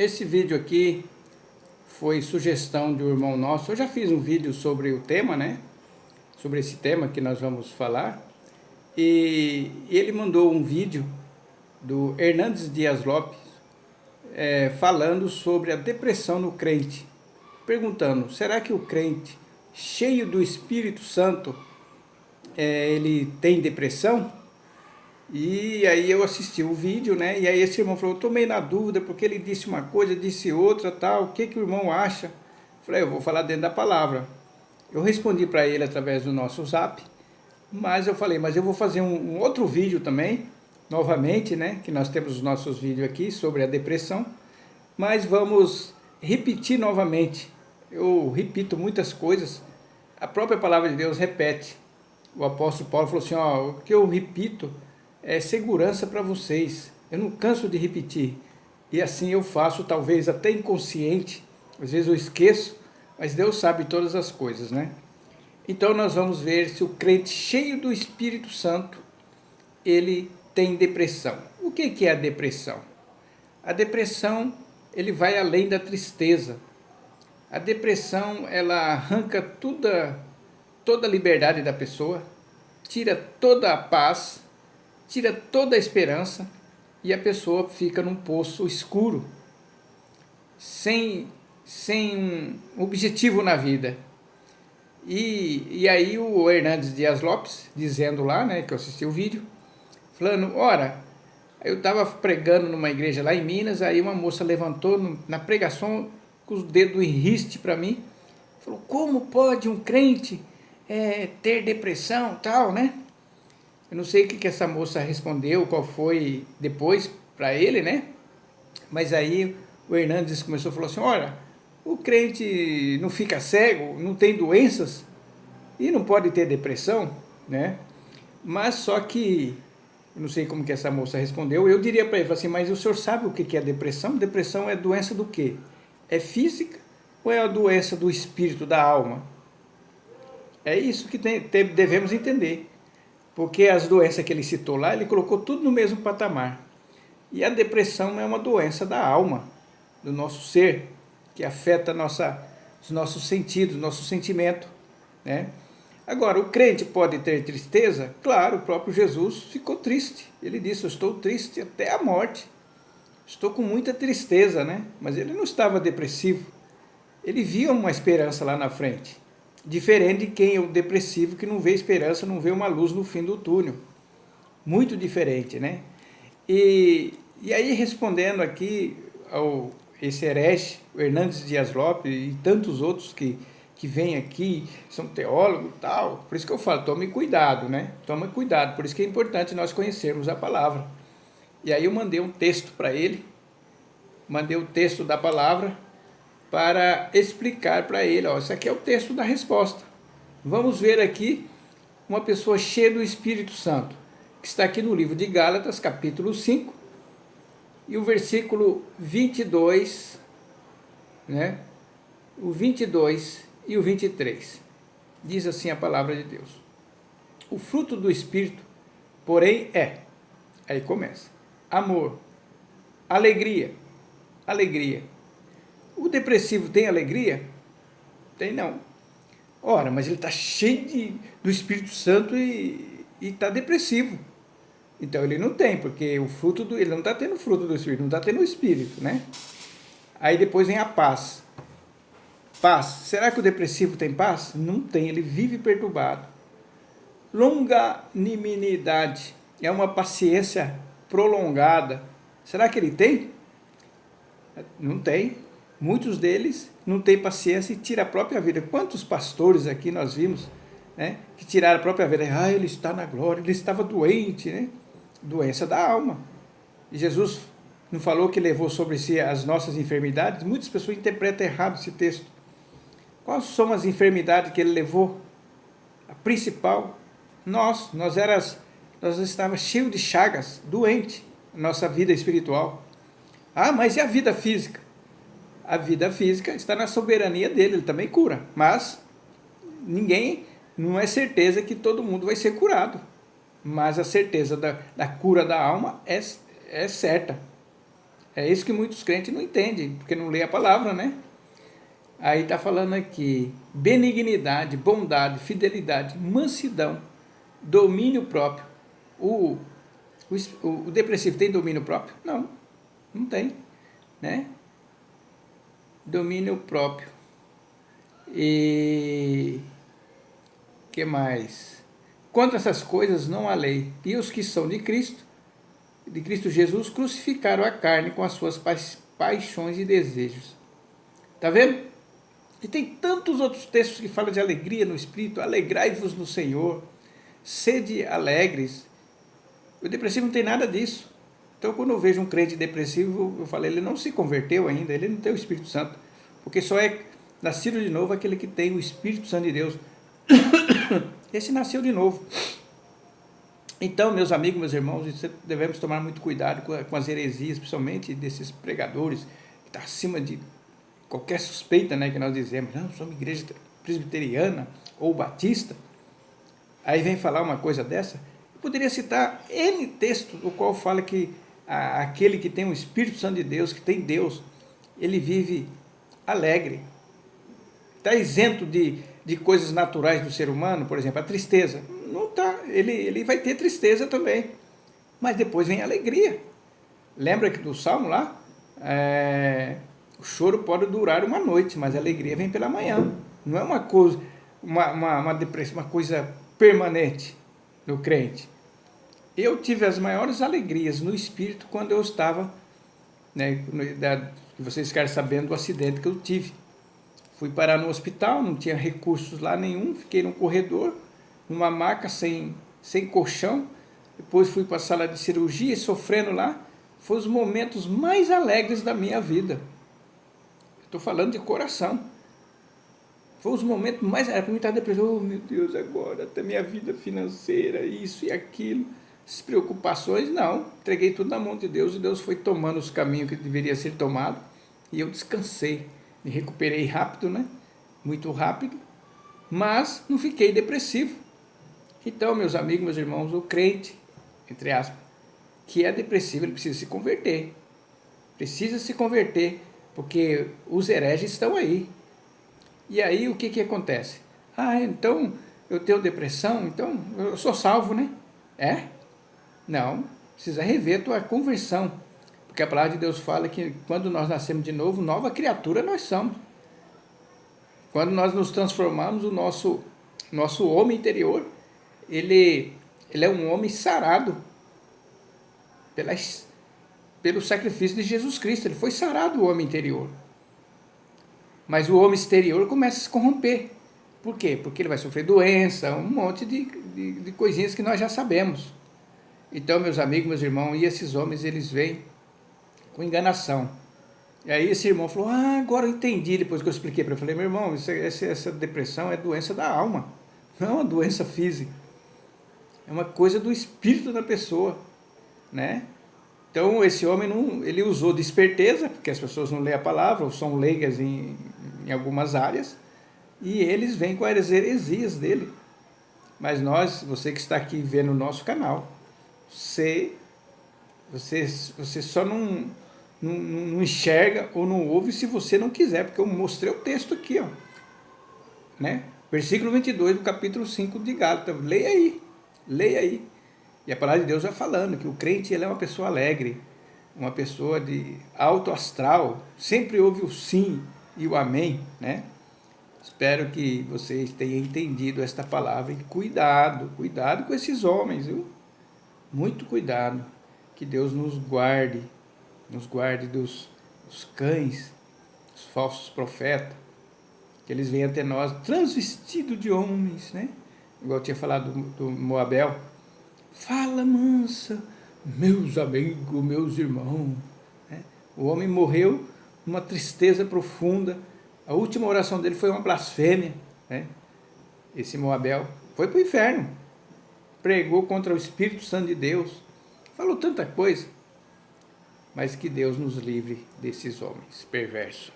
Esse vídeo aqui foi sugestão de um irmão nosso. Eu já fiz um vídeo sobre o tema, né? Sobre esse tema que nós vamos falar. E ele mandou um vídeo do Hernandes Dias Lopes falando sobre a depressão no crente. Perguntando, será que o crente cheio do Espírito Santo ele tem depressão? E aí eu assisti o vídeo, né? E aí esse irmão falou, eu tomei na dúvida, porque ele disse uma coisa, disse outra, tal, o que que o irmão acha? Falei, eu vou falar dentro da palavra. Eu respondi para ele através do nosso zap, mas eu falei, mas eu vou fazer um outro vídeo também, novamente, né? Que nós temos os nossos vídeos aqui sobre a depressão, mas vamos repetir novamente. Eu repito muitas coisas, a própria palavra de Deus repete. O apóstolo Paulo falou assim, ó, o que eu repito é segurança para vocês. Eu não canso de repetir. E assim eu faço, talvez até inconsciente. Às vezes eu esqueço, mas Deus sabe todas as coisas, né? Então nós vamos ver se o crente cheio do Espírito Santo, ele tem depressão. O que é a depressão? A depressão, ele vai além da tristeza. A depressão, ela arranca toda a liberdade da pessoa, tira toda a paz, tira toda a esperança e a pessoa fica num poço escuro, sem um objetivo na vida. E aí o Hernandes Dias Lopes, dizendo lá, né, que eu assisti o vídeo, falando, ora, eu estava pregando numa igreja lá em Minas, aí uma moça levantou na pregação com os dedos em riste para mim, falou, como pode um crente ter depressão tal, né? Eu não sei o que essa moça respondeu, qual foi depois para ele, né? Mas aí o Hernandes começou a falar assim, olha, o crente não fica cego, não tem doenças e não pode ter depressão, né? Mas só que, eu não sei como que essa moça respondeu, eu diria para ele assim, mas o senhor sabe o que é depressão? Depressão é doença do quê? É física ou é a doença do espírito, da alma? É isso que devemos entender. Porque as doenças que ele citou lá, ele colocou tudo no mesmo patamar. E a depressão é uma doença da alma, do nosso ser, que afeta os nossos sentidos, nosso sentimento, né? Agora, o crente pode ter tristeza? Claro, o próprio Jesus ficou triste. Ele disse, eu estou triste até a morte. Estou com muita tristeza, né? Mas ele não estava depressivo. Ele via uma esperança lá na frente. Diferente de quem é o depressivo, que não vê esperança, não vê uma luz no fim do túnel. Muito diferente, né? E aí, respondendo aqui ao esse herege, o Hernandes Dias Lopes e tantos outros que vêm aqui, são teólogos e tal, por isso que eu falo, tome cuidado, né? Tome cuidado, por isso que é importante nós conhecermos a palavra. E aí eu mandei um texto para ele, mandei o texto da palavra, para explicar para ele, ó, isso aqui é o texto da resposta. Vamos ver aqui uma pessoa cheia do Espírito Santo, que está aqui no livro de Gálatas, capítulo 5, e o versículo 22, né? O 22 e o 23. Diz assim a palavra de Deus. O fruto do Espírito, porém, aí começa, amor, alegria. O depressivo tem alegria? Tem não. Ora, mas ele está cheio do Espírito Santo e está depressivo. Então ele não tem, porque ele não está tendo fruto do Espírito, não está tendo o Espírito, né? Aí depois vem a paz. Paz. Será que o depressivo tem paz? Não tem, ele vive perturbado. Longanimidade. É uma paciência prolongada. Será que ele tem? Não tem. Muitos deles não têm paciência e tiram a própria vida. Quantos pastores aqui nós vimos, né, que tiraram a própria vida? Ah, ele está na glória, ele estava doente, né? Doença da alma. E Jesus não falou que levou sobre si as nossas enfermidades? Muitas pessoas interpretam errado esse texto. Quais são as enfermidades que ele levou? A principal, nós estávamos cheios de chagas, doente, nossa vida espiritual. Ah, mas e a vida física? A vida física está na soberania dele, ele também cura, mas não é certeza que todo mundo vai ser curado, mas a certeza da cura da alma é certa, É isso que muitos crentes não entendem, porque não lê a palavra, né? Aí está falando aqui, benignidade, bondade, fidelidade, mansidão, domínio próprio. O, o depressivo tem domínio próprio? Não, não tem, né? Domínio próprio. E que mais? Contra essas coisas não há lei. E os que são de Cristo Jesus, crucificaram a carne com as suas paixões e desejos. Tá vendo? E tem tantos outros textos que falam de alegria no Espírito. Alegrai-vos no Senhor. Sede alegres. O depressivo não tem nada disso. Então, quando eu vejo um crente depressivo, eu falo, ele não se converteu ainda, ele não tem o Espírito Santo. Porque só é nascido de novo aquele que tem o Espírito Santo de Deus. Esse nasceu de novo. Então, meus amigos, meus irmãos, devemos tomar muito cuidado com as heresias, principalmente desses pregadores, que estão acima de qualquer suspeita, né, que nós dizemos, não, somos igreja presbiteriana ou batista. Aí vem falar uma coisa dessa. Eu poderia citar N textos, o qual fala que aquele que tem o Espírito Santo de Deus, que tem Deus, ele vive alegre. Está isento de coisas naturais do ser humano, por exemplo, a tristeza. Não está, ele vai ter tristeza também. Mas depois vem a alegria. Lembra que do Salmo lá? O choro pode durar uma noite, mas a alegria vem pela manhã. Não é uma coisa, uma depressão, uma coisa permanente no crente. Eu tive as maiores alegrias no espírito quando eu estava, né, que vocês ficaram sabendo do acidente que eu tive. Fui parar no hospital, não tinha recursos lá nenhum, fiquei no corredor, numa maca sem colchão. Depois fui para a sala de cirurgia, sofrendo lá. Foi os momentos mais alegres da minha vida. Estou falando de coração. Foi os momentos mais... Era para mim estar depressivo. Oh, meu Deus, agora até minha vida financeira, isso e aquilo. As preocupações, não. Entreguei tudo na mão de Deus e Deus foi tomando os caminhos que deveria ser tomado. E eu descansei. Me recuperei rápido, né? Muito rápido. Mas não fiquei depressivo. Então, meus amigos, meus irmãos, o crente, entre aspas, que é depressivo, ele precisa se converter. Precisa se converter, porque os hereges estão aí. E aí o que acontece? Então eu tenho depressão, então eu sou salvo, né? Não, precisa rever a tua conversão. Porque a palavra de Deus fala que quando nós nascemos de novo, nova criatura nós somos. Quando nós nos transformamos, o nosso homem interior, ele é um homem sarado pelo sacrifício de Jesus Cristo. Ele foi sarado, o homem interior. Mas o homem exterior começa a se corromper. Por quê? Porque ele vai sofrer doença, um monte de coisinhas que nós já sabemos. Então, meus amigos, meus irmãos, e esses homens, eles vêm com enganação. E aí esse irmão falou, agora eu entendi, depois que eu expliquei para ele. Eu falei, meu irmão, essa depressão é doença da alma, não é uma doença física. É uma coisa do espírito da pessoa, né? Então, esse homem, ele usou de esperteza, porque as pessoas não leem a palavra, ou são leigas em algumas áreas, e eles vêm com as heresias dele. Mas você que está aqui vendo o nosso canal, você só não enxerga ou não ouve se você não quiser, porque eu mostrei o texto aqui, ó, né? Versículo 22 do capítulo 5 de Gálatas. Leia aí. E a palavra de Deus vai falando que o crente, ele é uma pessoa alegre, uma pessoa de alto astral, sempre ouve o sim e o amém, né? Espero que vocês tenham entendido esta palavra e cuidado com esses homens, viu? Muito cuidado, que Deus nos guarde dos cães, dos falsos profetas, que eles venham até nós transvestidos de homens, né? Igual eu tinha falado do Moabel. Fala mansa, meus amigos, meus irmãos. O homem morreu numa tristeza profunda. A última oração dele foi uma blasfêmia, né? Esse Moabel foi para o inferno. Pregou contra o Espírito Santo de Deus. Falou tanta coisa. Mas que Deus nos livre desses homens perversos.